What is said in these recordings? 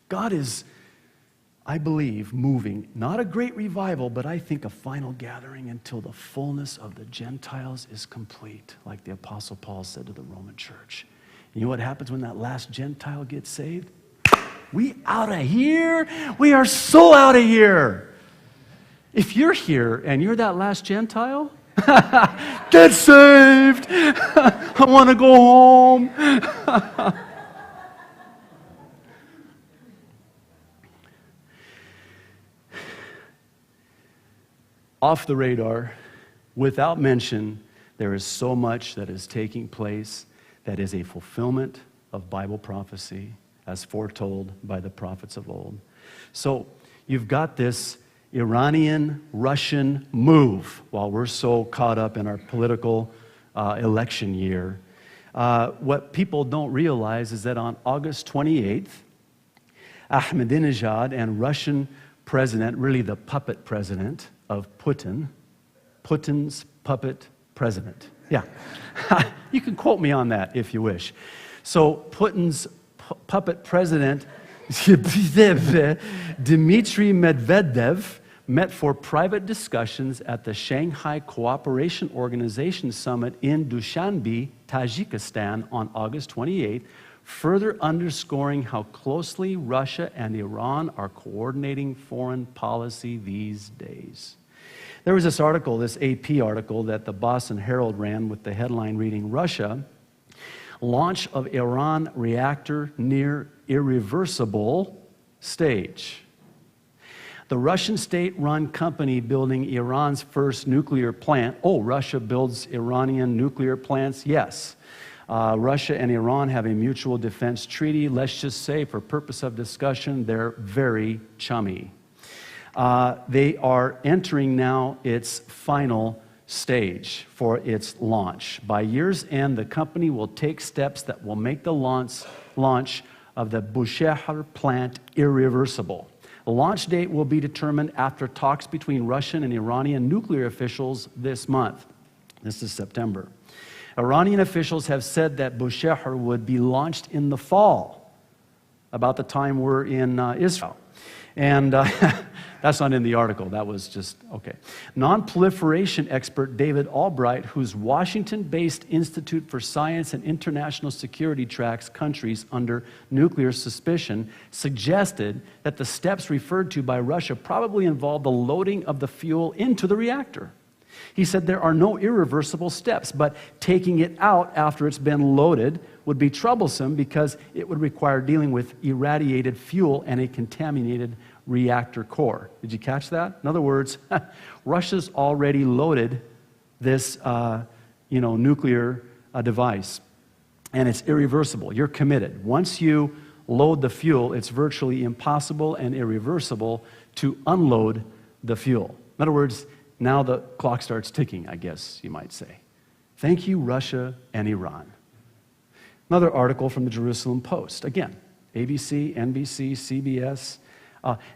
God is, I believe, moving, not a great revival, but I think a final gathering until the fullness of the Gentiles is complete, like the Apostle Paul said to the Roman church. You know what happens when that last Gentile gets saved? We out of here. We are so out of here. If you're here and you're that last Gentile, get saved. I want to go home. Off the radar, without mention, there is so much that is taking place that is a fulfillment of Bible prophecy as foretold by the prophets of old. So you've got this Iranian-Russian move while we're so caught up in our political election year. What people don't realize is that on August 28th, Ahmadinejad and Russian president, really the puppet president of Putin's puppet president. Yeah, you can quote me on that if you wish. So Putin's puppet president, Dmitry Medvedev, met for private discussions at the Shanghai Cooperation Organization Summit in Dushanbe, Tajikistan on August 28th, further underscoring how closely Russia and Iran are coordinating foreign policy these days. There was this article, this AP article that the Boston Herald ran with the headline reading, Russia, launch of Iran reactor near irreversible stage. The Russian state-run company building Iran's first nuclear plant. Oh, Russia builds Iranian nuclear plants? Yes. Russia and Iran have a mutual defense treaty. Let's just say, for purpose of discussion, they're very chummy. They are entering now its final stage for its launch. By year's end, the company will take steps that will make the launch of the Bushehr plant irreversible. The launch date will be determined after talks between Russian and Iranian nuclear officials this month. This is September. Iranian officials have said that Bushehr would be launched in the fall, about the time we're in Israel. And that's not in the article. That was just, okay. Non-proliferation expert David Albright, whose Washington-based Institute for Science and International Security tracks countries under nuclear suspicion, suggested that the steps referred to by Russia probably involve the loading of the fuel into the reactor. He said there are no irreversible steps, but taking it out after it's been loaded would be troublesome because it would require dealing with irradiated fuel and a contaminated reactor core. Did you catch that? In other words, Russia's already loaded this nuclear device, and it's irreversible. You're committed. Once you load the fuel, it's virtually impossible and irreversible to unload the fuel. In other words, now the clock starts ticking, I guess you might say. Thank you, Russia and Iran. Another article from the Jerusalem Post. Again, ABC, NBC, CBS.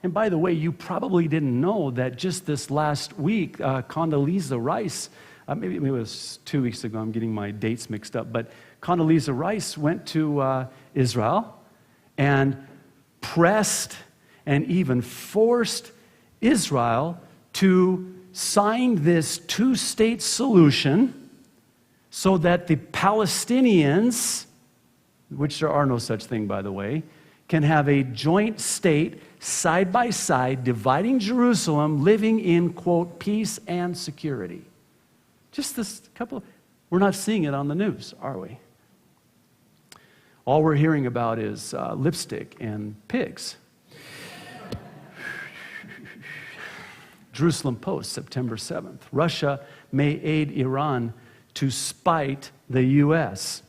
And by the way, you probably didn't know that just this last week, Condoleezza Rice, maybe it was 2 weeks ago, I'm getting my dates mixed up, but Condoleezza Rice went to Israel and pressed and even forced Israel to sign this two-state solution so that the Palestinians, which there are no such thing, by the way, can have a joint state side by side, dividing Jerusalem, living in, quote, peace and security. Just this couple, we're not seeing it on the news, are we? All we're hearing about is lipstick and pigs. Jerusalem Post, September 7th. Russia may aid Iran to spite the U.S.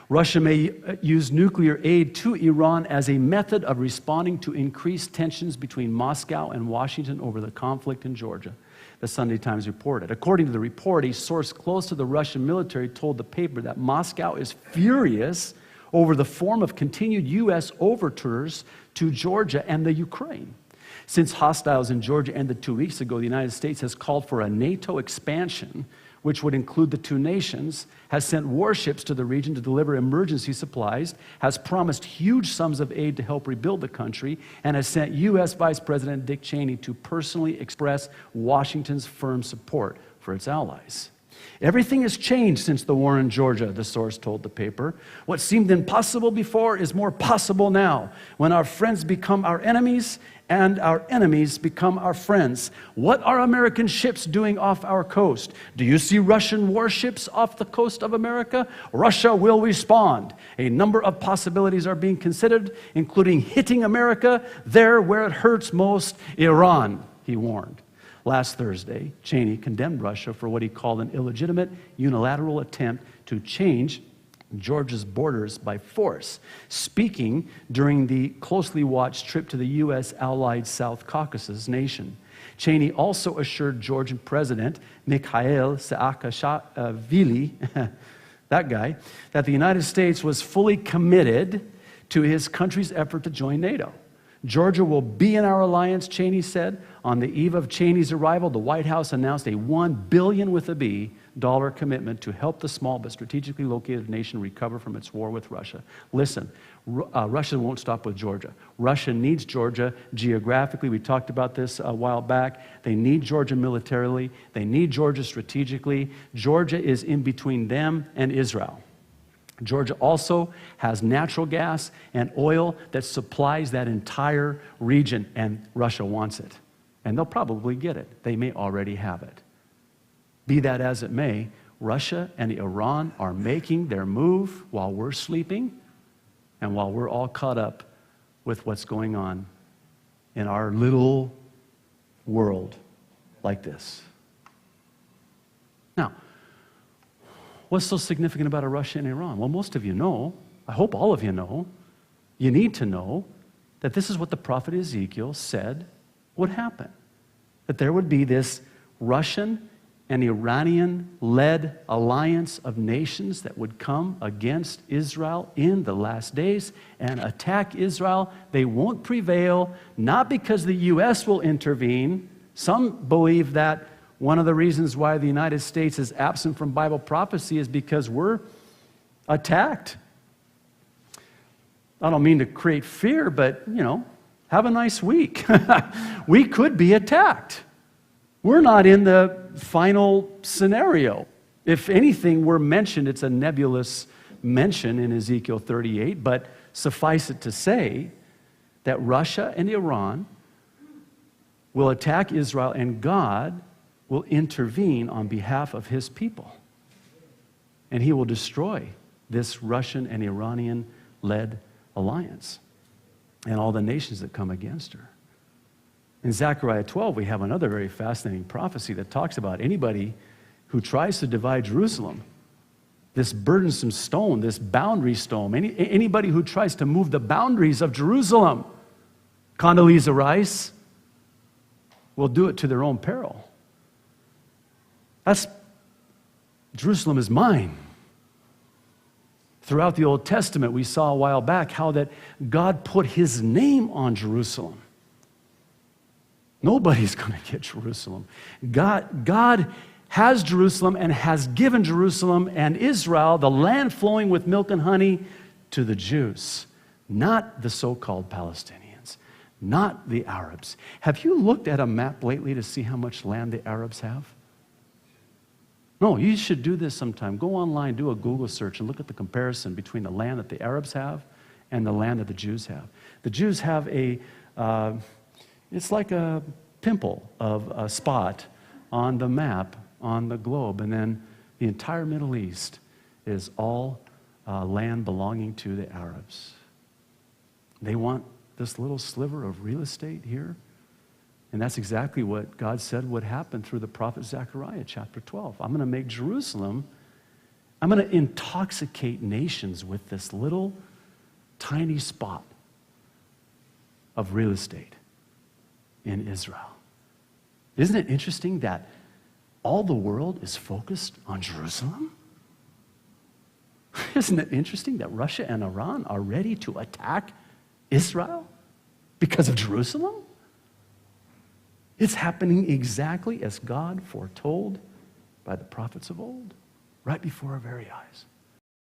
Russia may use nuclear aid to Iran as a method of responding to increased tensions between Moscow and Washington over the conflict in Georgia, the Sunday Times reported. According to the report, a source close to the Russian military told the paper that Moscow is furious over the form of continued U.S. overtures to Georgia and the Ukraine. Since hostiles in Georgia ended 2 weeks ago, the United States has called for a NATO expansion, which would include the two nations, has sent warships to the region to deliver emergency supplies, has promised huge sums of aid to help rebuild the country, and has sent U.S. Vice President Dick Cheney to personally express Washington's firm support for its allies. Everything has changed since the war in Georgia, the source told the paper. What seemed impossible before is more possible now, when our friends become our enemies and our enemies become our friends. What are American ships doing off our coast? Do you see Russian warships off the coast of America? Russia will respond. A number of possibilities are being considered, including hitting America there where it hurts most, Iran, he warned. Last Thursday, Cheney condemned Russia for what he called an illegitimate unilateral attempt to change Georgia's borders by force, speaking during the closely watched trip to the U.S. allied South Caucasus nation. Cheney also assured Georgian President Mikhail Saakashvili, that guy, that the United States was fully committed to his country's effort to join NATO. Georgia will be in our alliance, Cheney said. On the eve of Cheney's arrival, the White House announced a $1 billion with a B commitment to help the small but strategically located nation recover from its war with Russia. Listen, Russia won't stop with Georgia. Russia needs Georgia geographically. We talked about this a while back. They need Georgia militarily. They need Georgia strategically. Georgia is in between them and Israel. Georgia also has natural gas and oil that supplies that entire region, and Russia wants it. And they'll probably get it. They may already have it. Be that as it may, Russia and Iran are making their move while we're sleeping and while we're all caught up with what's going on in our little world like this. Now, what's so significant about Russia and Iran? Well, most of you know, I hope all of you know, you need to know that this is what the prophet Ezekiel said would happen. That there would be this Russian and Iranian-led alliance of nations that would come against Israel in the last days and attack Israel. They won't prevail, not because the U.S. will intervene. Some believe that one of the reasons why the United States is absent from Bible prophecy is because we're attacked. I don't mean to create fear, but, have a nice week. We could be attacked. We're not in the final scenario. If anything, we're mentioned. It's a nebulous mention in Ezekiel 38, but suffice it to say that Russia and Iran will attack Israel, and God will intervene on behalf of his people. And he will destroy this Russian and Iranian-led alliance and all the nations that come against her. In Zechariah 12, we have another very fascinating prophecy that talks about anybody who tries to divide Jerusalem, this burdensome stone, this boundary stone, anybody who tries to move the boundaries of Jerusalem, Condoleezza Rice, will do it to their own peril. Jerusalem is mine. Throughout the Old Testament, we saw a while back how that God put his name on Jerusalem. Nobody's going to get Jerusalem. God has Jerusalem and has given Jerusalem and Israel, the land flowing with milk and honey, to the Jews, not the so-called Palestinians, not the Arabs. Have you looked at a map lately to see how much land the Arabs have? No, you should do this sometime. Go online, do a Google search, and look at the comparison between the land that the Arabs have and the land that the Jews have. The Jews have it's like a pimple of a spot on the map, on the globe, and then the entire Middle East is all land belonging to the Arabs. They want this little sliver of real estate here. And that's exactly what God said would happen through the prophet Zechariah, chapter 12. I'm going to make Jerusalem, I'm going to intoxicate nations with this little tiny spot of real estate in Israel. Isn't it interesting that all the world is focused on Jerusalem? Isn't it interesting that Russia and Iran are ready to attack Israel because of Jerusalem? It's happening exactly as God foretold by the prophets of old, right before our very eyes.